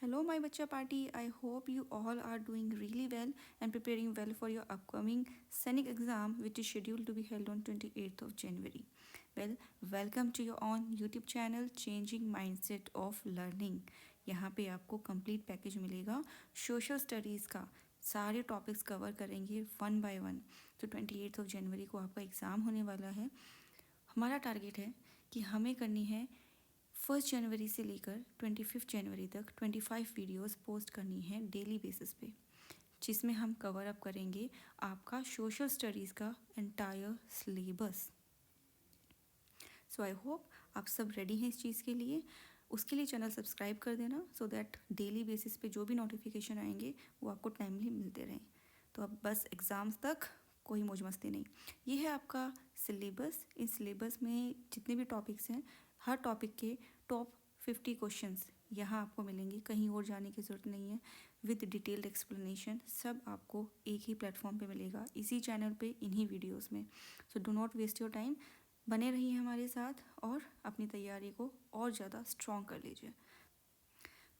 Hello, my bacha party. I hope you all are doing really well and preparing well for your upcoming scenic exam, which is scheduled to be held on 28th of January. Well, welcome to your on YouTube channel Changing Mindset of Learning. यहाँ पे आपको complete package मिलेगा social studies का। सारे topics cover करेंगे one by one. तो 28th of January को आपका एग्ज़ाम होने वाला है। हमारा टारगेट है कि हमें करनी है 1 जनवरी से लेकर 25 जनवरी तक 25 वीडियोस पोस्ट करनी है डेली बेसिस पे, जिसमें हम कवर अप करेंगे आपका सोशल स्टडीज़ का entire syllabus. So I hope आप सब रेडी हैं इस चीज़ के लिए। उसके लिए चैनल सब्सक्राइब कर देना सो दैट डेली बेसिस पे जो भी नोटिफिकेशन आएंगे वो आपको टाइमली मिलते रहें। तो अब बस एग्ज़ाम्स तक कोई मौज मस्ती नहीं। ये है आपका सिलेबस। इस सिलेबस में जितने भी टॉपिक्स हैं, हर टॉपिक के टॉप 50 क्वेश्चंस यहाँ आपको मिलेंगे। कहीं और जाने की ज़रूरत नहीं है। विद डिटेल्ड एक्सप्लेनेशन सब आपको एक ही प्लेटफॉर्म पे मिलेगा, इसी चैनल पे, इन्हीं वीडियोस में। So do not waste your time, बने रहिए हमारे साथ और अपनी तैयारी को और ज़्यादा स्ट्रॉन्ग कर लीजिए।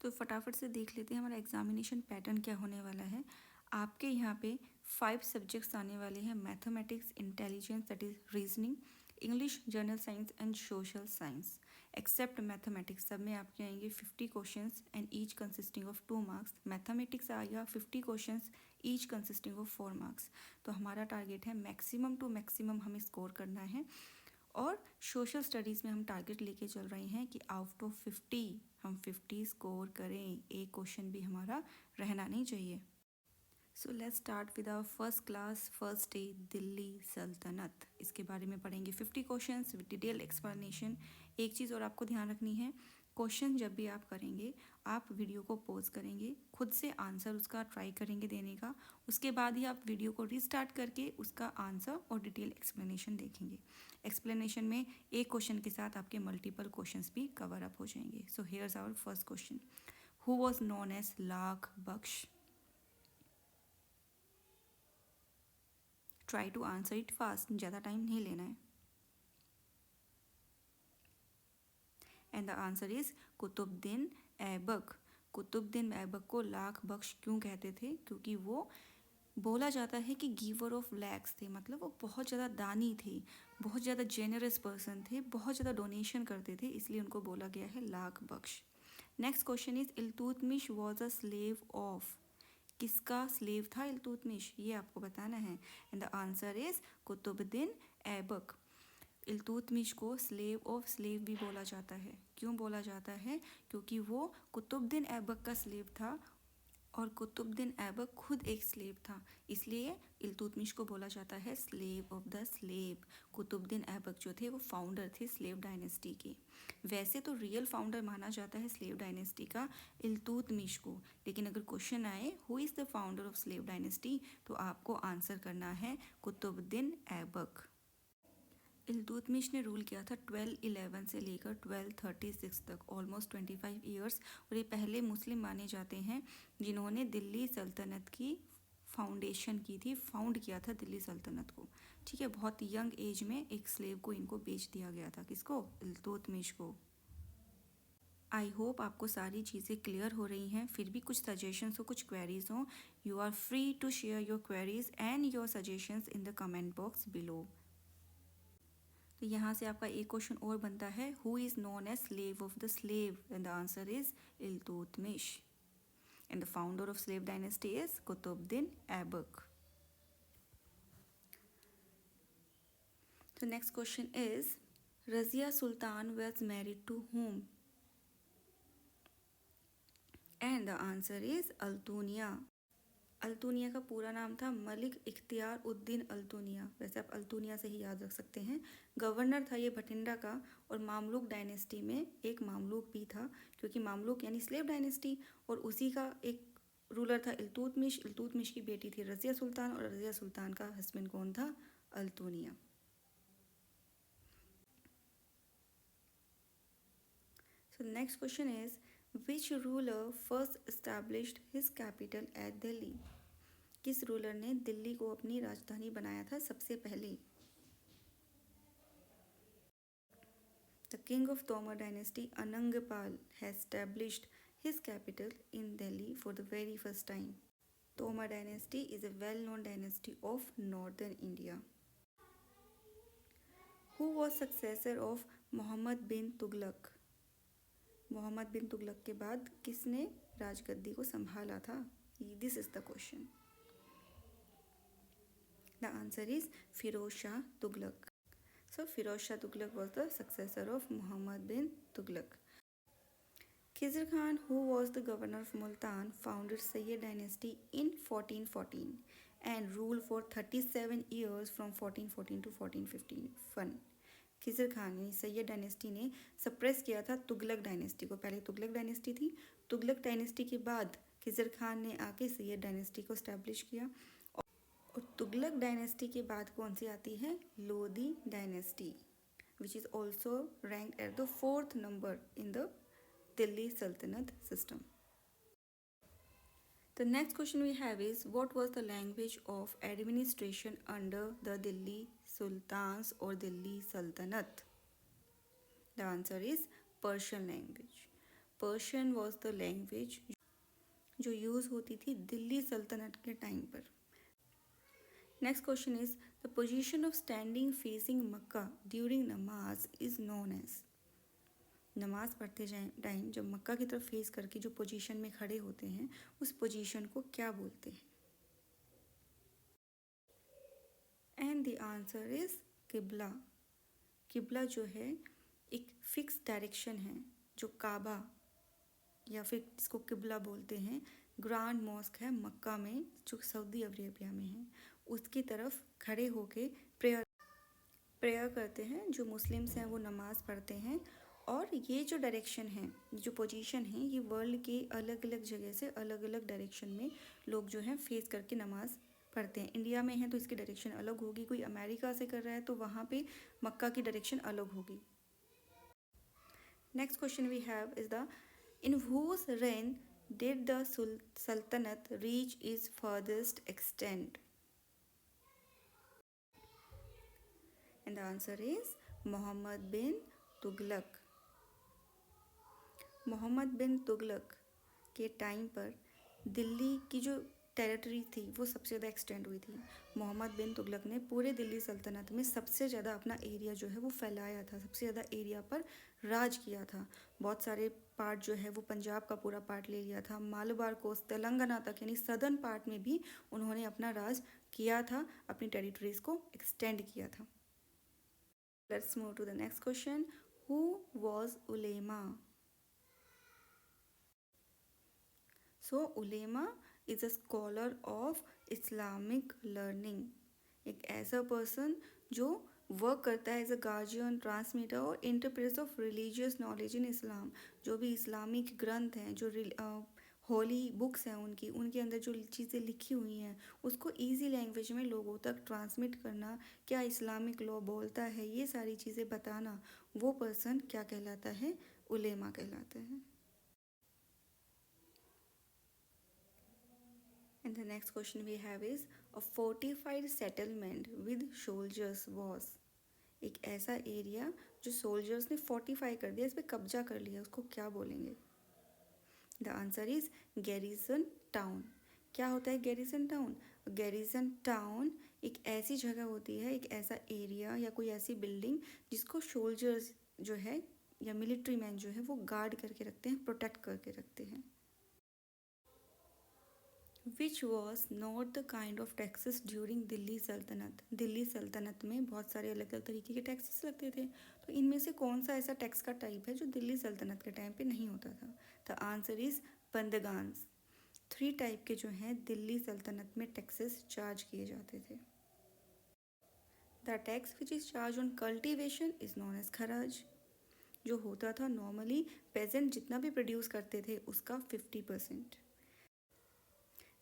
तो फटाफट से देख लेते हैं हमारा एग्जामिनेशन पैटर्न क्या होने वाला है। आपके यहाँ पे 5 सब्जेक्ट्स आने वाले हैं: mathematics, intelligence that is reasoning, English, general science and social science. Except mathematics, सब में आपके आएंगे 50 questions and each consisting of 2 marks. Mathematics आएगा 50 questions each consisting of 4 marks. तो हमारा टारगेट है मैक्सिमम टू मैक्सिमम हमें स्कोर करना है। और सोशल स्टडीज़ में हम टारगेट लेके चल रहे हैं कि आउट ऑफ 50 हम 50 स्कोर करें, एक क्वेश्चन भी हमारा रहना नहीं चाहिए। So let's start with our first class first day Delhi सल्तनत। इसके बारे में पढ़ेंगे 50 क्वेश्चंस विद डिटेल एक्सप्लेनेशन। एक चीज़ और आपको ध्यान रखनी है, क्वेश्चन जब भी आप करेंगे आप वीडियो को पॉज करेंगे, खुद से आंसर उसका ट्राई करेंगे देने का। उसके बाद ही आप वीडियो को रीस्टार्ट करके उसका आंसर और डिटेल एक्सप्लेनेशन देखेंगे। एक्सप्लेनेशन में एक क्वेश्चन के साथ आपके मल्टीपल क्वेश्चंस भी कवर अप हो जाएंगे। So here's our first question, who was known as लाख बख्श? Try to answer it fast, ज़्यादा टाइम नहीं लेना है। And the answer is Qutubuddin Aibak. Qutubuddin Aibak को लाख बख्श क्यों कहते थे? क्योंकि वो बोला जाता है कि गिवर ऑफ लैक्स थे, मतलब वो बहुत ज़्यादा दानी थे, बहुत ज़्यादा जेनरस पर्सन थे, बहुत ज़्यादा डोनेशन करते थे, इसलिए उनको बोला गया है Lakh Bakhsh. Next question is Iltutmish was a slave of. किसका स्लेव था इल्तुतमिश, ये आपको बताना है। And the answer is Qutubuddin Aibak. Iltutmish को स्लेव ऑफ स्लेव भी बोला जाता है। क्यों बोला जाता है? क्योंकि वो कुतुबुद्दीन ऐबक का स्लेव था और कुतुबुद्दीन ऐबक खुद एक स्लेव था, इसलिए इल्तुतमिश को बोला जाता है slave of the slave. Qutbuddin Aibak जो थे वो फाउंडर थे स्लेव डायनेस्टी के। वैसे तो रियल फाउंडर माना जाता है स्लेव डायनेस्टी का इल्तुतमिश को, लेकिन अगर क्वेश्चन आए who is the founder of slave dynasty, तो आपको आंसर करना है कुतुबुद्दीन ऐबक। इल्तुतमिश ने रूल किया था 1211 से लेकर 1236 तक, ऑलमोस्ट 25 ईयर्स। और ये पहले मुस्लिम माने जाते हैं जिन्होंने दिल्ली सल्तनत की फाउंडेशन की थी, फाउंड किया था दिल्ली सल्तनत को। ठीक है, बहुत यंग एज में एक स्लेव को इनको बेच दिया गया था। किसको? इल्तुतमिश को। आई होप आपको सारी चीज़ें क्लियर हो रही हैं। फिर भी कुछ सजेशंस हो, कुछ क्वेरीज हो, you are free to share your queries and your suggestions in the comment box below. तो यहाँ से आपका एक क्वेश्चन और बनता है, who is known as slave of the slave? And the answer is Iltutmish. And the founder of slave dynasty is Qutubuddin Aibak. तो next question is, Razia Sultan was married to whom? And the answer is Altunia. Altunia का पूरा नाम था मलिक इख्तियार उद्दीन अल्तुनिया। वैसे आप अल्तुनिया से ही याद रख सकते हैं। गवर्नर था ये भटिंडा का, और मामलुक डायनेस्टी में एक मामलुक भी था, क्योंकि मामलुक यानी स्लेव डायनेस्टी, और उसी का एक रूलर था इल्तुतमिश। इल्तुतमिश की बेटी थी रजिया सुल्तान, और रजिया सुल्तान का हस्बैंड कौन था? Altunia. So next question is, which ruler first established his capital at Delhi? किस रूलर ने दिल्ली को अपनी राजधानी बनाया था सबसे पहले? The king of Tomar dynasty Anangpal has established his capital in Delhi for the very first time. Tomar dynasty is a well-known dynasty of northern India. Who was successor of Muhammad bin Tughlaq? Muhammad bin Tughlaq के बाद किसने राजगद्दी को संभाला था? This is the question. The answer is Firoz Shah Tughlaq. So Firoz Shah Tughlaq was the successor of Muhammad bin Tughlaq. Khizr Khan, who was the governor of Multan, founded Sayyid dynasty in 1414 and ruled for 37 years from 1414 to 1451. Khizr Khan यानी Syed dynasty ने suppress किया था Tughlaq dynasty को. पहले Tughlaq dynasty थी. Tughlaq dynasty के बाद खिजर खान ने आके सैयद डायनेस्टी को स्टैब्लिश किया. और तुगलक डायनेस्टी के बाद कौन सी आती है? Lodhi dynasty, which is also ranked at the 4th number in the Delhi सल्तनत system. The next question we have is, what was the language of administration under the Delhi Sultans or Delhi Sultanate? The answer is Persian language. Persian was the language जो use होती थी दिल्ली सल्तनत के time पर. Next question is, the position of standing facing Makkah during namaz is known as. नमाज पढ़ते time जब मक्का की तरफ फेस करके जो पोजीशन में खड़े होते हैं उस पोजीशन को क्या बोलते हैं? एंड द आंसर इज किबला. किबला जो है एक फिक्स डायरेक्शन है जो काबा या फिर जिसको किबला बोलते हैं, ग्रांड मॉस्क है मक्का में जो सऊदी अरेबिया में है, उसकी तरफ खड़े होके प्रेयर करते हैं. जो मुस्लिम्स हैं वो नमाज़ पढ़ते हैं. और ये जो डायरेक्शन है, जो पोजीशन है, ये वर्ल्ड के अलग अलग जगह से अलग अलग डायरेक्शन में लोग जो हैं फेस करके नमाज़ पढ़ते हैं. इंडिया में है तो इसकी डायरेक्शन अलग होगी, कोई अमेरिका से कर रहा है तो वहाँ पे मक्का की डायरेक्शन अलग होगी. Next question we have is the, in whose reign did the sultanate reach is farthest extent? And the answer is Muhammad bin Tughlaq. Muhammad bin Tughlaq के टाइम पर दिल्ली की जो टेरिटरी थी वो सबसे ज़्यादा एक्सटेंड हुई थी. मोहम्मद बिन तुगलक ने पूरे दिल्ली सल्तनत में सबसे ज़्यादा अपना एरिया जो है वो फैलाया था, सबसे ज़्यादा एरिया पर राज किया था. बहुत सारे पार्ट जो है वो पंजाब का पूरा पार्ट ले लिया था, मालबार कोस्ट तेलंगाना तक यानी सदर्न पार्ट में भी उन्होंने अपना राज किया था, अपनी टेरिटरीज को एक्सटेंड किया था. Let's move to the next question. Who was ulema? So ulema is a scholar of Islamic learning. एक ऐसा पर्सन जो वर्क करता है एज अ गार्जियन, ट्रांसमीटर और interpreter of religious knowledge in Islam. जो भी इस्लामिक ग्रंथ हैं, जो होली बुक्स हैं उनके अंदर जो चीज़ें लिखी हुई हैं उसको ईजी लैंग्वेज में लोगों तक ट्रांसमिट करना, क्या इस्लामिक लॉ बोलता है, ये सारी चीज़ें बताना, वो पर्सन क्या कहलाता है? उलेमा कहलाता है. And the next question we have is, a fortified settlement with soldiers was. एक ऐसा एरिया जो सोल्जर्स ने फोर्टिफाई कर दिया, इस पर कब्जा कर लिया, उसको क्या बोलेंगे? The answer is garrison town. क्या होता है गैरिसन टाउन? गैरिसन टाउन एक ऐसी जगह होती है, एक ऐसा एरिया या कोई ऐसी बिल्डिंग जिसको सोल्जर्स जो है या मिलिट्री मैन जो है वो गार्ड करके रखते हैं, प्रोटेक्ट करके रखते हैं. Which was not the kind of taxes during Delhi सल्तनत? दिल्ली सल्तनत में बहुत सारे अलग अलग तरीके के टैक्सेस लगते थे, तो इनमें से कौन सा ऐसा टैक्स का टाइप है जो दिल्ली सल्तनत के टाइम पे नहीं होता था? The answer is Bandagans. 3 type के जो हैं दिल्ली सल्तनत में टैक्सेस चार्ज किए जाते थे. The tax which is charge on cultivation is known as kharaj. जो होता था नॉर्मली पेजेंट जितना भी प्रोड्यूस करते थे उसका 50%.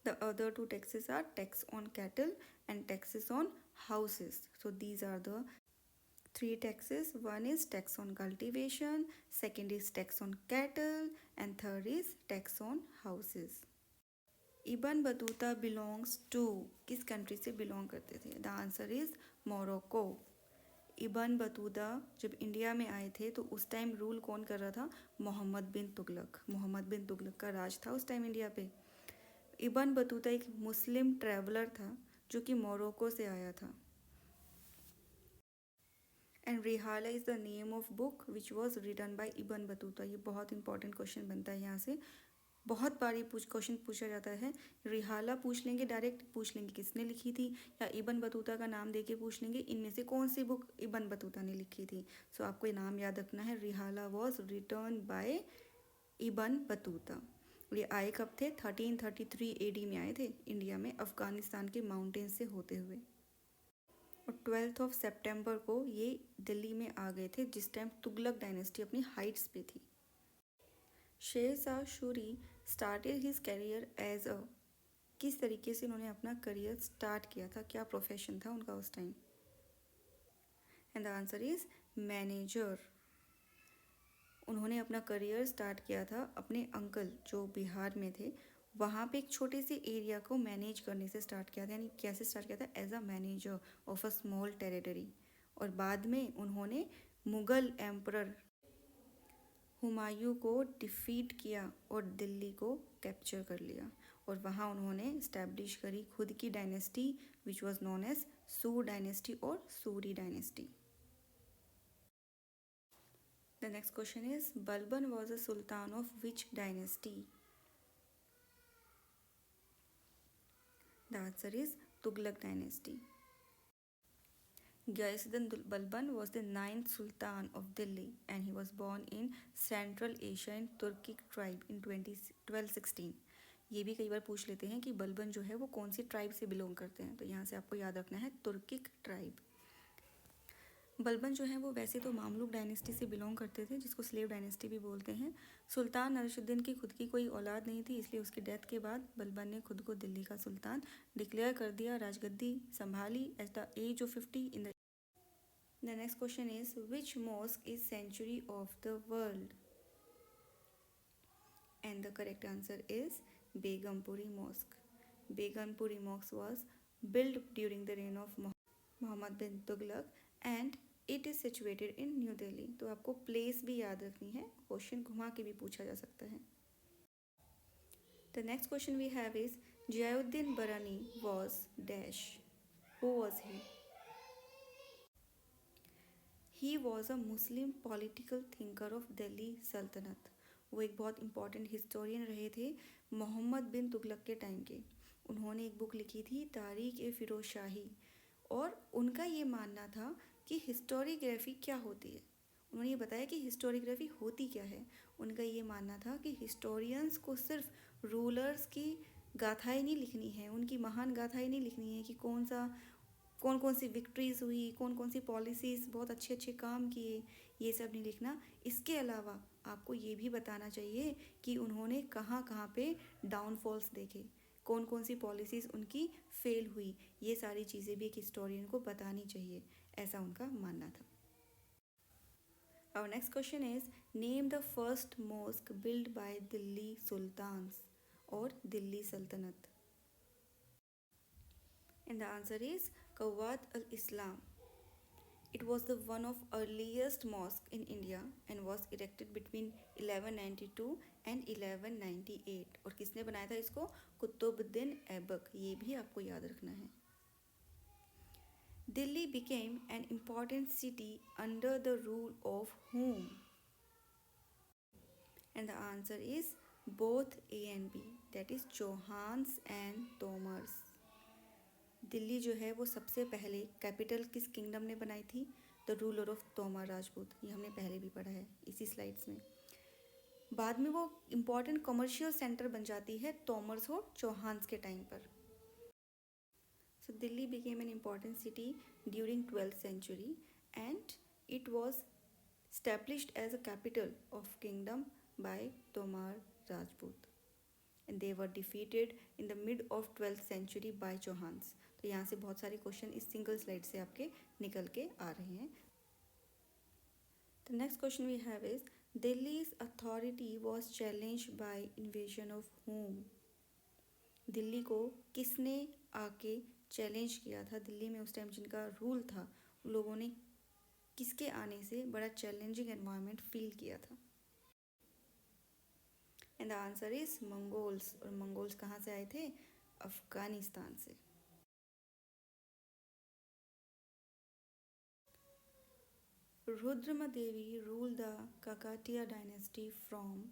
The other 2 taxes are tax on cattle and taxes on houses. So these are the 3 taxes. One is tax on cultivation, second is tax on cattle, and third is tax on houses. Ibn Battuta belongs to, किस country से belong करते थे? The answer is Morocco. Ibn Battuta जब India में आए थे तो उस टाइम रूल कौन कर रहा था? मोहम्मद बिन तुगलक। मोहम्मद बिन तुगलक का राज था उस टाइम इंडिया पे। इब्न बतूता एक मुस्लिम ट्रैवलर था जो कि मोरक्को से आया था। And Rihla is the name of book which was written by Ibn Battuta. ये बहुत इंपॉर्टेंट क्वेश्चन बनता है यहाँ से, बहुत बार ये क्वेश्चन पूछा जाता है। रिहाला पूछ लेंगे, डायरेक्ट पूछ लेंगे किसने लिखी थी, या इब्न बतूता का नाम देके पूछ लेंगे इनमें से कौन सी बुक इब्न बतूता ने लिखी थी। सो आपको ये नाम याद रखना है, Rihla was written by Ibn Battuta. ये आए कब थे? 1333 AD में आए थे इंडिया में, अफगानिस्तान के माउंटेन से होते हुए। और 12 सितंबर को ये दिल्ली में आ गए थे जिस टाइम तुगलक डायनेस्टी अपनी हाइट्स पे थी। Sher Shah Suri started his career as a, किस तरीके से उन्होंने अपना करियर स्टार्ट किया था, क्या प्रोफेशन था उनका उस time? And the answer is manager. उन्होंने अपना करियर स्टार्ट किया था अपने अंकल जो बिहार में थे, वहाँ पे एक छोटे से एरिया को मैनेज करने से स्टार्ट किया था। यानी कैसे स्टार्ट किया था? As a manager of a small territory. और बाद में उन्होंने मुग़ल एम्परर हुमायूं को डिफीट किया और दिल्ली को कैप्चर कर लिया। और वहाँ उन्होंने इस्टेब्लिश करी खुद की dynasty which was known as Sur dynasty और Suri dynasty. The next question is Balban was a sultan of which dynasty? The answer is Tughlaq dynasty. Ghiyasuddin Balban was the ninth Sultan of Delhi and he was born in Central Asia in Turkic tribe in 1216। ये भी कई बार पूछ लेते हैं कि बलबन जो है वो कौन सी ट्राइब से बिलोंग करते हैं, तो यहाँ से आपको याद रखना है तुर्किक ट्राइब। बलबन जो है वो वैसे तो मामलुक डायनेस्टी से बिलोंग करते थे जिसको स्लेव डायनेस्टी भी बोलते हैं। सुल्तान नरीशुद्दीन की खुद की कोई औलाद नहीं थी, इसलिए उसकी डेथ के बाद बलबन ने खुद को दिल्ली का सुल्तान डिक्लेयर कर दिया, राजगद्दी संभाली at the age of 50 in the. The next question is which mosque is sanctuary of the world? And the correct answer is Begumpuri Mosque. Begumpuri Mosque was built during the reign of Muhammad bin Tughlaq and it is situated in New Delhi। तो आपको place भी याद रखनी है, question घुमा के भी पूछा जा सकता है। The next question we have is Jayuddin Barani was dash. Who was he? He was a Muslim political thinker of Delhi सल्तनत। वो एक बहुत इंपॉर्टेंट हिस्टोरियन रहे थे मोहम्मद बिन तुगलक के टाइम के। उन्होंने एक बुक लिखी थी तारीख ए फिरोज शाही, और उनका ये मानना था कि हिस्टोरियोग्राफी क्या होती है। उन्होंने ये बताया कि हिस्टोरियोग्राफी होती क्या है। उनका ये मानना था कि हिस्टोरियंस को सिर्फ रूलर्स की गाथाएं नहीं लिखनी है, उनकी महान गाथाएं नहीं लिखनी है कि कौन कौन सी विक्ट्रीज़ हुई, कौन कौन सी पॉलिसीज़ बहुत अच्छे अच्छे काम किए, ये सब नहीं लिखना। इसके अलावा आपको ये भी बताना चाहिए कि उन्होंने कहाँ कहाँ पे डाउनफॉल्स देखे, कौन कौन सी पॉलिसीज़ उनकी फेल हुई, ये सारी चीज़ें भी एक हिस्टोरियन को बतानी चाहिए, ऐसा उनका मानना था। Our next question is name the first mosque built by Delhi Sultans और दिल्ली सल्तनत। And the answer is Qawwat al-Islam. It was the one of earliest mosque in India and was erected between 1192 and 1198। और किसने बनाया था इसको? कुतुबुद्दीन ऐबक। ये भी आपको याद रखना है। Delhi became an important city under the rule of whom? And the answer is both A and B, that is Chauhans and Tomars। Delhi जो है वो सबसे पहले कैपिटल किस किंगडम ने बनाई थी? The ruler of Tomar Rajput. ये हमने पहले भी पढ़ा है इसी स्लाइड्स में। बाद में वो इम्पॉर्टेंट कमर्शियल सेंटर बन जाती है तोमर्स और चौहान्स के टाइम पर। So Delhi became an important city during 12th century and it was established as a capital of kingdom by Tomar Rajput and they were defeated in the mid of 12th century by Chauhans। तो यहाँ से बहुत सारे question इस single slide से आपके निकल के आ रहे हैं। The next question we have is Delhi's authority was challenge by invasion of home. Delhi को किसने आके चैलेंज किया था? दिल्ली में उस टाइम जिनका रूल था, लोगों ने किसके आने से बड़ा चैलेंजिंग एनवायरनमेंट फील किया था? And the answer is Mongols. और मंगोल्स कहाँ से आए थे? अफगानिस्तान से। Rudrama Devi rule the Kakatiya dynasty from,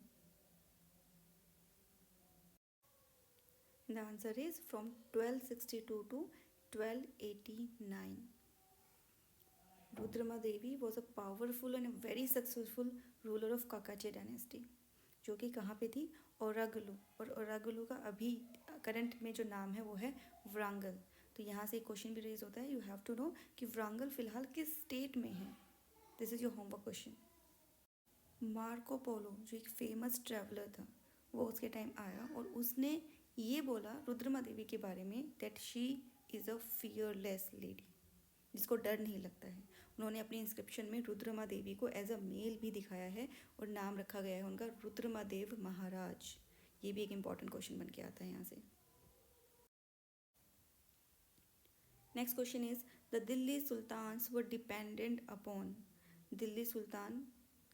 the answer is from 1262 to 1289. Rudrama Devi was a powerful and a very successful ruler of Kakatiya dynasty, जो कि कहाँ पे थी? ओरागुलू। और ओरागुलू का अभी करंट में जो नाम है वो है वरांगल। तो यहाँ से एक क्वेश्चन भी रेज होता है, यू हैव टू नो कि वरांगल फिलहाल किस स्टेट में है। This is your homework question. Marco Polo जो एक फेमस ट्रैवलर था, वो उसके टाइम आया और उसने ये बोला रुद्रमा देवी के बारे में that she is a fearless lady, जिसको डर नहीं लगता है। उन्होंने अपनी इंस्क्रिप्शन में रुद्रमा देवी को एज अ मेल भी दिखाया है और नाम रखा गया है उनका रुद्रमा देव महाराज। ये भी एक इम्पॉर्टेंट क्वेश्चन बन के आता है यहाँ से। Next question is the Delhi sultans were dependent upon. Delhi सुल्तान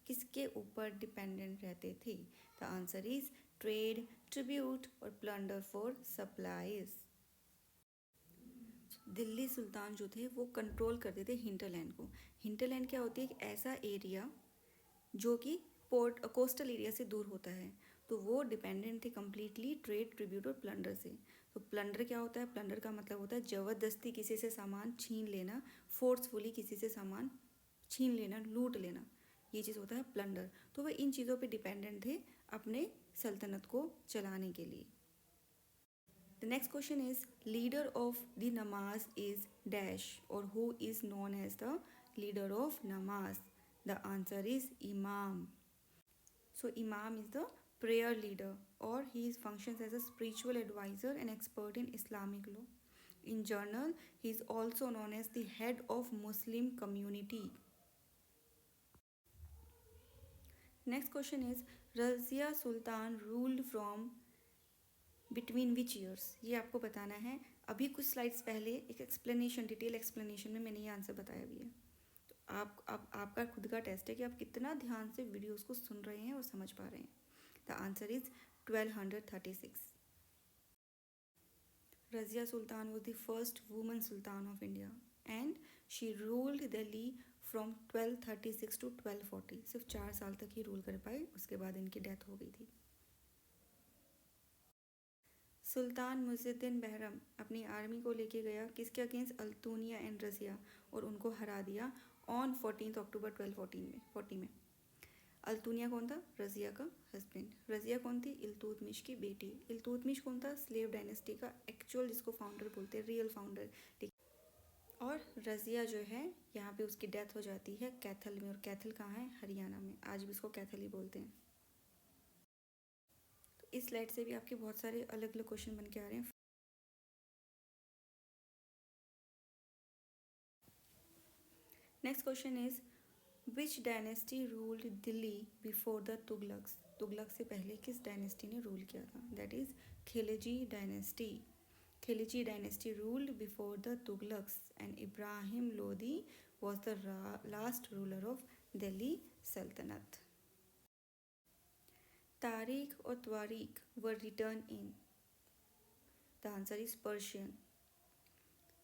किसके ऊपर डिपेंडेंट रहते थे? The answer is trade, tribute और प्लंडर फॉर सप्लाईज। दिल्ली सुल्तान जो थे वो कंट्रोल करते थे हिंटरलैंड को। हिंटरलैंड क्या होती है? एक ऐसा एरिया जो कि पोर्ट कोस्टल एरिया से दूर होता है। तो वो डिपेंडेंट थे कम्प्लीटली ट्रेड, ट्रिब्यूट और प्लंडर से। तो प्लंडर क्या होता है? प्लंडर का मतलब होता है ज़बरदस्ती किसी से सामान छीन लेना, फोर्सफुली किसी से सामान छीन लेना, लूट लेना, ये चीज़ होता है प्लंडर। तो वह इन चीज़ों पे डिपेंडेंट थे अपने सल्तनत को चलाने के लिए। The next question is leader of the namaz is dash, or who is known as the leader of namaz? The answer is imam. So imam is the prayer leader, or he functions as a spiritual advisor and expert in Islamic law. In general, he is also known as the head of Muslim community. Next question is Razia Sultan ruled from between which years? ये आपको बताना है। अभी कुछ slides पहले एक explanation, detail explanation में मैंने ये आंसर बताया भी है। तो आपका खुद का टेस्ट है कि आप कितना ध्यान से वीडियोस को सुन रहे हैं और समझ पा रहे हैं। The answer is 1236। Razia Sultan was the first woman sultan of India and she ruled Delhi from 1236 to 1240। सिर्फ 4 साल तक ही रूल कर पाए, उसके बाद इनकी डेथ हो गई थी। सुल्तान मुइज़ुद्दीन बहरम अपनी आर्मी को लेके गया किसके अगेंस्ट? अल्तुनिया एंड रज़िया, और उनको हरा दिया ऑन 14 अक्टूबर 1240 में। अल्तुनिया कौन था? रज़िया का हस्बैंड। रज़िया कौन थी? इल्तुतमिश की बेटी। इल्तुतमिश कौन था? स्लेव डायनेस्टी का एक्चुअल जिसको फाउंडर बोलते हैं, रियल फाउंडर। और रज़िया जो है यहाँ पे उसकी डेथ हो जाती है कैथल में, और कैथल कहाँ है? हरियाणा में। आज भी इसको कैथल ही बोलते हैं। इस स्लाइड से भी आपके बहुत सारे अलग अलग क्वेश्चन बन के आ रहे हैं। Next question is which dynasty ruled Delhi before the Tughlaqs? Tughlaq से पहले किस डायनेस्टी ने रूल किया था? That is Khilji dynasty. Khilji dynasty ruled before the Tughlaqs and Ibrahim Lodi was the last ruler of Delhi Sultanat. Tarikh और Tawarikh were written in. The answer is Persian.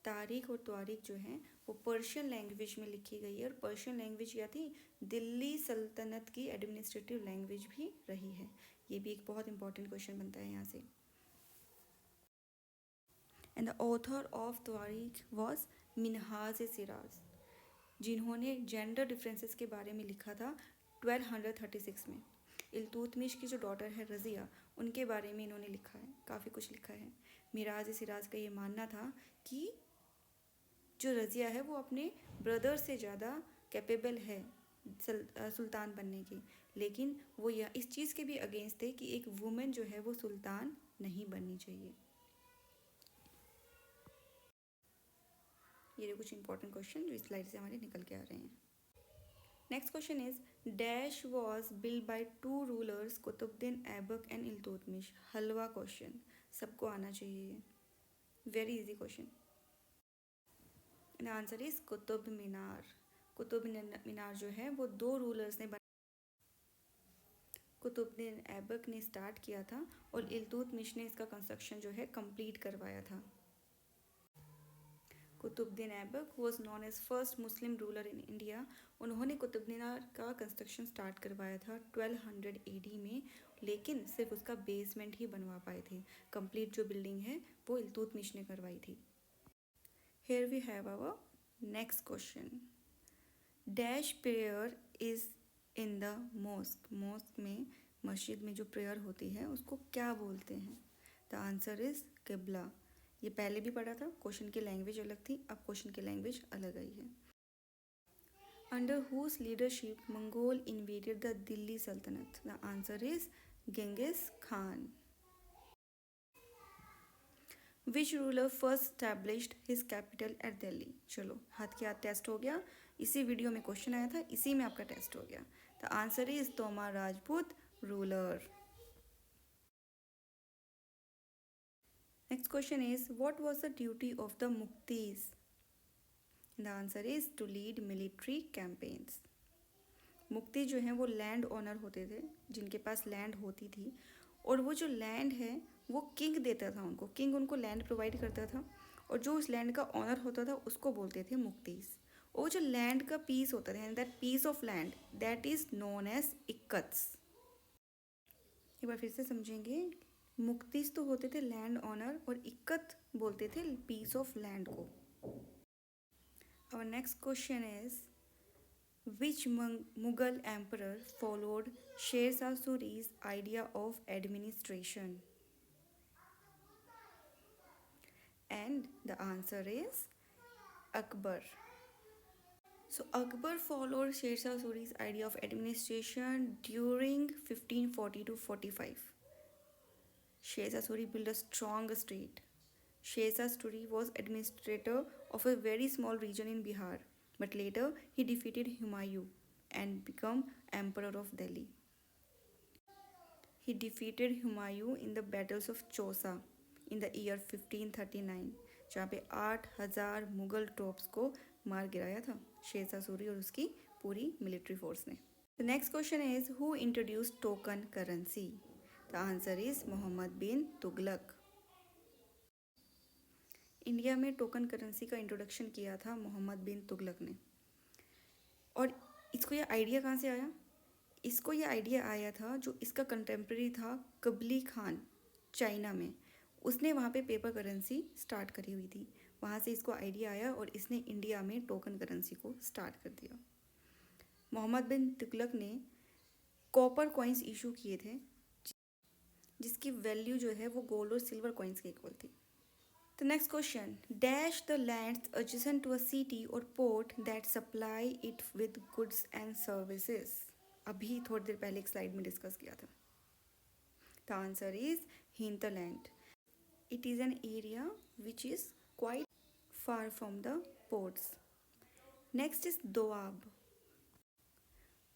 Tarikh और त्वारीख जो हैं वो पर्शियन लैंग्वेज में लिखी गई है, और पर्शियन लैंग्वेज क्या थी? दिल्ली सल्तनत की एडमिनिस्ट्रेटिव लैंग्वेज भी रही है। ये भी एक बहुत इंपॉर्टेंट क्वेश्चन बनता है यहाँ से। And the author of Tawarikh was Minhaj Siraj, जिन्होंने जेंडर डिफरेंसेस के बारे में लिखा था 1236 में। इल्तुतमिश की जो डॉटर है रज़िया, उनके बारे में इन्होंने लिखा है, काफ़ी कुछ लिखा है। मिराज सिराज का ये मानना था कि जो रज़िया है वो अपने ब्रदर से ज़्यादा कैपेबल है सुल्तान बनने की, लेकिन वो यह इस चीज़ के भी अगेंस्ट थे कि एक वुमेन जो है वो सुल्तान नहीं बननी चाहिए। ये कुछ इंपॉर्टेंट क्वेश्चन जो इस स्लाइड से हमारे निकल के आ रहे हैं। Next question is dash was build by 2 rulers Qutbuddin Aibak and Iltutmish. Halwa question, सबको आना चाहिए, very easy question. The answer is Qutub Minar. Qutub Minar जो है वो दो रूलर्स ने कुतुबुद्दीन ऐबक ने स्टार्ट किया था और इल्तुतमिश ने इसका कंस्ट्रक्शन जो है कंप्लीट करवाया था। Qutbuddin Aibak was known as first Muslim ruler in India. उन्होंने कुतुब मीनार का कंस्ट्रक्शन स्टार्ट करवाया था 1200 AD में, लेकिन सिर्फ उसका बेसमेंट ही बनवा पाए थे। कंप्लीट जो बिल्डिंग है वो इल्तुतमिश ने करवाई थी। Here we have our next question. Dash prayer is in the mosque. Mosque में, मस्जिद में जो प्रेयर होती है उसको क्या बोलते हैं? द आंसर इज किबला। ये पहले भी पढ़ा था, क्वेश्चन की लैंग्वेज अलग थी, अब क्वेश्चन की लैंग्वेज अलग आई है। Under whose leadership Mongol invaded the Delhi Sultanat? The answer is Genghis Khan. Which ruler first established his capital at Delhi? चलो हाथ के हाथ टेस्ट हो गया, इसी वीडियो में क्वेश्चन आया था, इसी में आपका टेस्ट हो गया। The answer is Tomar Rajput ruler. Next question is what was the duty of the muqtis? The answer is to lead military campaigns. मुक्ति जो है वो लैंड ओनर होते थे, जिनके पास लैंड होती थी, और वो जो लैंड है वो किंग देता था उनको, किंग उनको लैंड प्रोवाइड करता था, और जो उस लैंड का ऑनर होता था उसको बोलते थे मुक्तीस। और जो लैंड का पीस होता था, that piece of land, that is known as iqtas. एक बार फिर से समझेंगे, मुक्तीस तो होते थे लैंड ऑनर, और इक्कत बोलते थे पीस ऑफ लैंड को। और next question is which Mughal emperor followed Sher Shah Suri's idea of administration? And the answer is Akbar. So Akbar followed Sher Shah Suri's idea of administration during 1540 to 45. Sher Shah Suri built a strong state. Sher Shah Suri was administrator of a very small region in Bihar, but later he defeated Humayun and became emperor of Delhi. He defeated Humayun in the battles of Chausa in the year 1539, जहाँ पे 8000 Mughal trophs को मार गिराया था शेरशाह सूरी और उसकी पूरी military force ने। The next question is who introduced token currency? The answer is Mohammad bin Tughlaq. India में टोकन करेंसी का इंट्रोडक्शन किया था मोहम्मद बिन तुगलक ने। और इसको ये आइडिया कहाँ से आया? इसको ये आइडिया आया था, जो इसका कंटेम्प्रेरी था कबली खान, चाइना में, उसने वहाँ पे पेपर करेंसी स्टार्ट करी हुई थी। वहाँ से इसको आइडिया आया और इसने इंडिया में टोकन करेंसी को स्टार्ट कर दिया। मोहम्मद बिन तुगलक ने कॉपर कॉइन्स इशू किए थे, जिसकी वैल्यू जो है वो गोल्ड और सिल्वर कॉइन्स के इक्वल थी। The next question, dash the lands adjacent to a city or port that supply it with goods and services? अभी थोड़ी देर पहले एक स्लाइड में डिस्कस किया था। The answer is hinterland. It is an area which is quite far from the ports. Next is doab.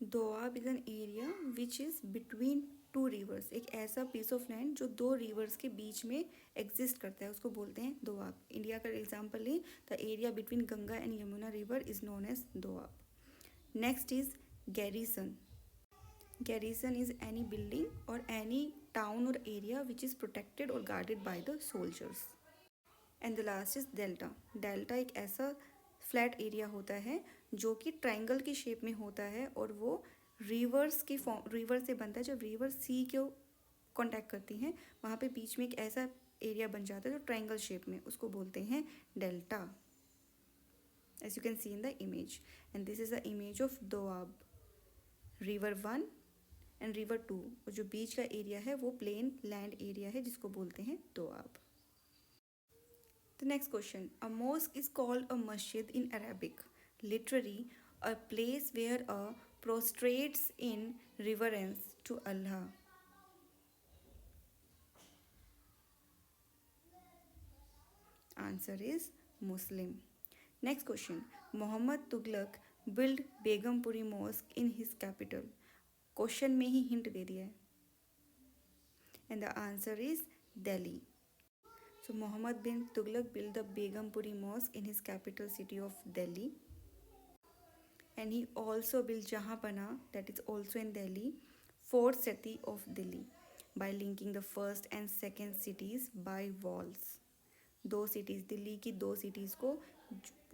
Doab is an area which is between two reverse. एक ऐसा piece of land जो दो reverse के बीच में exist करता है, उसको बोलते हैं दोआब। इंडिया का एग्जाम्पल लें, the area between Ganga and Yamuna river is known as Doab. Next is garrison. Garrison is any building और एनी टाउन और एरिया विच इज़ प्रोटेक्टेड और guarded by the soldiers. And the last is delta. Delta एक ऐसा flat area होता है जो कि triangle की शेप में होता है, और वो रिवर्स की फॉर्म, रिवर से बनता है। जब रिवर सी को कांटेक्ट करती हैं, वहाँ पे बीच में एक ऐसा एरिया बन जाता है जो ट्रायंगल शेप में, उसको बोलते हैं delta, as you can see in the image. And this is the image of Doab, river 1 and river 2, और जो बीच का एरिया है वो प्लेन लैंड एरिया है जिसको बोलते हैं Doab. The next question, a mosque is called a masjid in Arabic, literally a place where a prostrates in reverence to Allah. Answer is Muslim. Next question, Muhammad Tughlaq built Begumpuri Mosque in his capital. Question में ही hint दे दिया है, and the answer is Delhi. So Muhammad bin Tughlaq built the Begumpuri Mosque in his capital city of Delhi. and he also built Jahanpana, that is also in Delhi, fourth city of Delhi, by linking the first and second cities by walls. दो cities, Delhi की दो cities को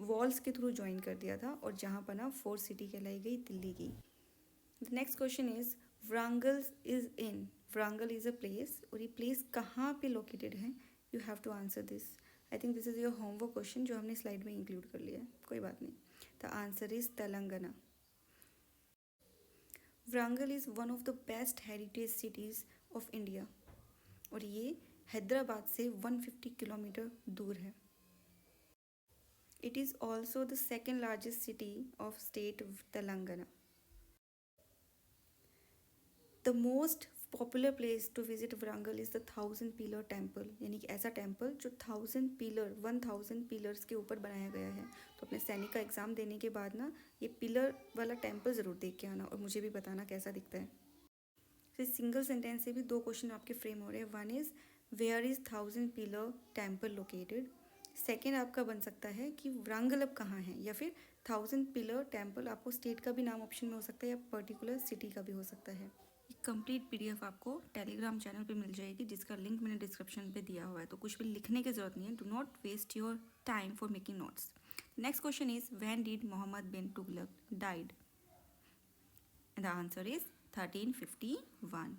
walls के through join कर दिया था और जहांपना fourth city कहलाई गई दिल्ली की. The next question is Warangal is in, Warangal is a place, और ये प्लेस कहाँ पे लोकेटेड है? You have to answer this. I think this is your homework question जो हमने स्लाइड में इंक्लूड कर लिया है, कोई बात नहीं. The answer is Telangana. Warangal is one of the best heritage cities of India और ये हैदराबाद से 150 किलोमीटर दूर है. It is also the second largest city of state Telangana. The most popular place to visit Warangal is the 1000 pillar temple, यानी कि ऐसा temple जो 1000 pillars के ऊपर बनाया गया है. तो अपने सैनिक का एग्ज़ाम देने के बाद ना ये पिलर वाला टेम्पल ज़रूर देख के आना और मुझे भी बताना कैसा दिखता है. तो सिंगल सेंटेंस से भी दो क्वेश्चन आपके फ्रेम हो रहे हैं. One is where is 1000 pillar temple located. Second आपका बन सकता है कि वरांगल अब कहाँ है, या फिर 1000 पिलर टेम्पल आपको स्टेट का भी नाम ऑप्शन में हो सकता है या पर्टिकुलर सिटी का भी हो सकता है. कंप्लीट पीडीएफ आपको टेलीग्राम चैनल पे मिल जाएगी जिसका लिंक मैंने डिस्क्रिप्शन पे दिया हुआ है. तो कुछ भी लिखने की ज़रूरत नहीं है. Do not waste your time for making notes. Next question is when did Mohammad bin Tughlaq died? The answer is 1351.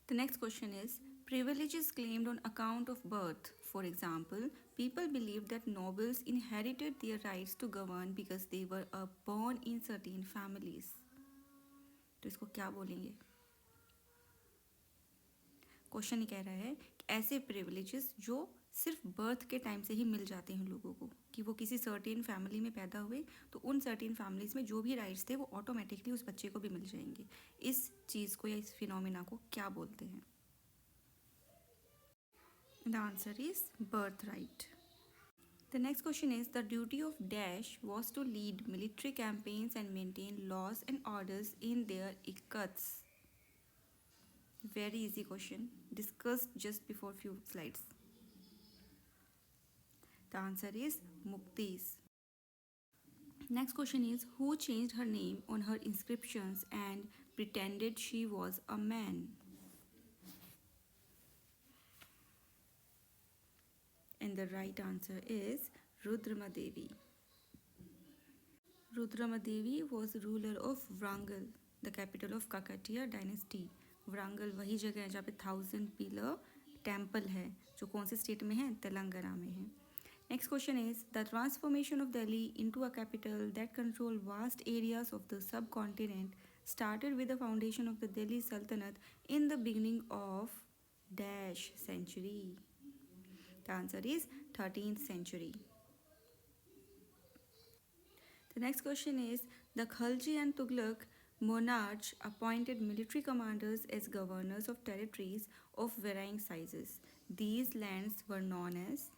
The next question is privileges claimed on account of birth. For example, people believed that nobles inherited their rights to govern because they were born in certain families. तो इसको क्या बोलेंगे? Question ये कह रहा है कि ऐसे प्रिविलेजेस जो सिर्फ बर्थ के टाइम से ही मिल जाते हैं लोगों को, कि वो किसी सर्टेन फैमिली में पैदा हुए तो उन सर्टेन फैमिलीज़ में जो भी राइट्स थे वो ऑटोमेटिकली उस बच्चे को भी मिल जाएंगे. इस चीज़ को या इस फिनोमिना को क्या बोलते हैं? The answer is birthright. The next question is the duty of Dash was to lead military campaigns and maintain laws and orders in their ikkats. Very easy question discussed just before few slides. The answer is Muktis. Next question is who changed her name on her inscriptions and pretended she was a man? And the right answer is Rudramadevi. Rudramadevi was ruler of Wrangle, the capital of Kakatiya dynasty. वरांगल वही जगह है जहाँ पे 1000 pillar temple है, जो कौन से state में है? तेलंगाना में है. Next question is the transformation of Delhi into a capital that control vast areas of the sub continent started with the foundation of the Delhi Sultanate in the beginning of dash century. The answer is 13th century. The next question is the Khalji and Tughlaq monarchs appointed military commanders as governors of territories of varying sizes. These lands were known as.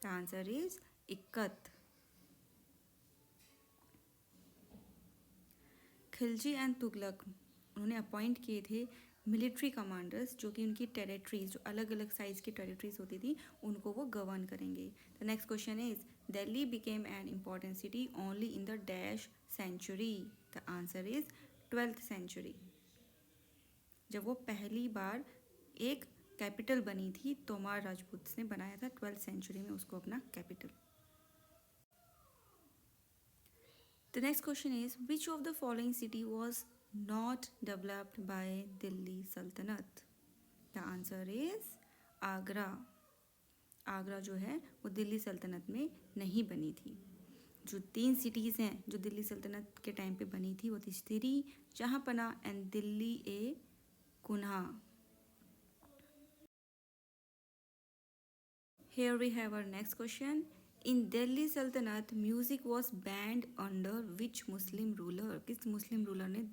The answer is Ikkat. Khilji and Tughlaq उन्होंने appoint किए थे military commanders जो कि उनकी territories जो अलग अलग size की टेरिटरीज होती थी उनको वो गवर्न करेंगे. The next question is Delhi became an important city only in the dash century. The answer is 12th century. जब वो पहली बार एक कैपिटल बनी थी तोमार राजपूत ने बनाया था 12th सेंचुरी में उसको अपना capital. The next question is which of the following city was not developed by Delhi Sultanate? The answer is Agra. Agra जो है वो दिल्ली सल्तनत में नहीं बनी थी. जो 3 सिटीज़ हैं जो दिल्ली सल्तनत के टाइम पे बनी थी वो थी तिश्तिरी, Jahanpanah and Delhi e Kuhna. Here we have our next question. In Delhi Sultanate, music was banned under which Muslim ruler? किस मुस्लिम रूलर ने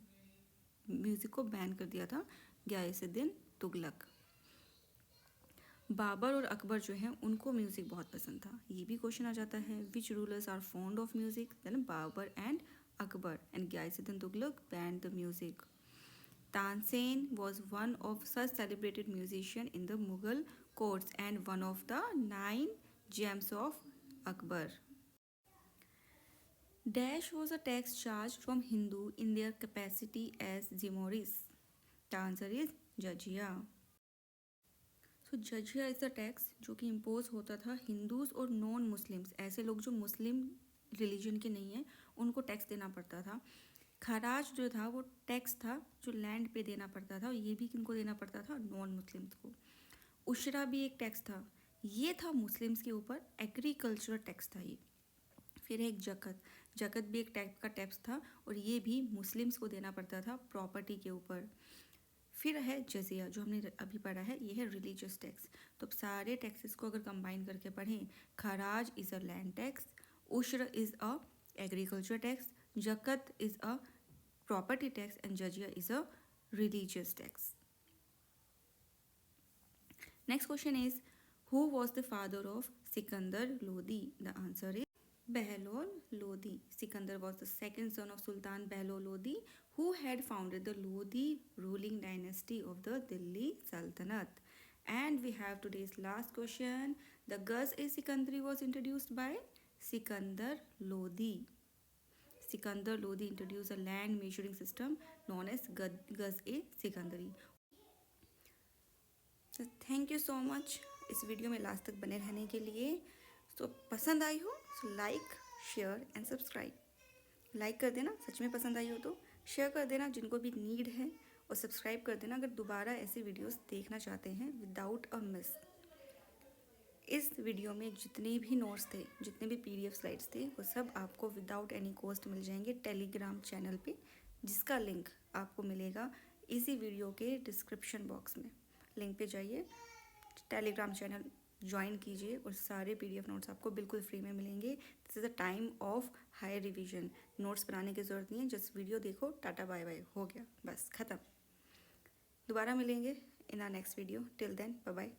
म्यूज़िक को बैन कर दिया था? गियासुद्दीन तुगलक. बाबर और अकबर जो हैं उनको म्यूज़िक बहुत पसंद था. ये भी क्वेश्चन आ जाता है which rulers are fond of music? Then Babur and Akbar and Ghiyasuddin Tughlaq banned the music. Tansen was one of such celebrated musician in the Mughal courts and one of the 9 gems of Akbar. Dash was a tax charged from Hindu in their capacity as Zimoris. The answer is jizya. So jizya is the tax जो कि impose होता था Hindus और non Muslims, ऐसे लोग जो मुस्लिम religion के नहीं हैं उनको टैक्स देना पड़ता था. खराज जो था वो टैक्स था जो लैंड पे देना पड़ता था, ये भी किनको देना पड़ता था, नॉन मुस्लिम्स को. उशरा भी एक टैक्स था, ये था मुस्लिम्स के ऊपर, एग्रीकल्चरल टैक्स था ये. फिर है एक जकत, जकत भी एक टाइप का टैक्स था और ये भी मुस्लिम्स को देना पड़ता था प्रॉपर्टी के ऊपर. फिर है जजिया जो हमने अभी पढ़ा है, ये है रिलीजियस टैक्स. तो अब सारे टैक्सेस को अगर कंबाइन करके पढ़ें, kharaj is a land tax, ushr is a agriculture tax, zakat is a property tax and jizya is a religious tax. Next question is, who was the father of Sikandar Lodi? The answer is Behlol Lodi. Sikandar was the second son of Sultan Behlol Lodi, who had founded the Lodi ruling dynasty of the Delhi Sultanate. And we have today's last question. The Gaz-e-Sikandari was introduced by Sikandar Lodi. Sikandar Lodi introduced a land measuring system known as Gaz-e-Sikandari. Thank you so much इस video में last तक बने रहने के लिए. तो पसंद आई हो तो like share and subscribe. Like कर देना सच में पसंद आई हो तो, शेयर कर देना जिनको भी नीड है, और सब्सक्राइब कर देना अगर दोबारा ऐसी वीडियोस देखना चाहते हैं विदाउट अ मिस. इस वीडियो में जितने भी नोट्स थे, जितने भी PDF स्लाइड्स थे, वो सब आपको विदाउट एनी कॉस्ट मिल जाएंगे टेलीग्राम चैनल पे, जिसका लिंक आपको मिलेगा इसी वीडियो के डिस्क्रिप्शन बॉक्स में. लिंक पे जाइए, टेलीग्राम चैनल ज्वाइन कीजिए और सारे PDF नोट्स आपको बिल्कुल फ्री में मिलेंगे. This is a time of high revision. Notes बनाने की ज़रूरत नहीं है, जस्ट वीडियो देखो, टाटा बाय बाय, हो गया, बस ख़त्म. दोबारा मिलेंगे in our next video. Till then bye bye.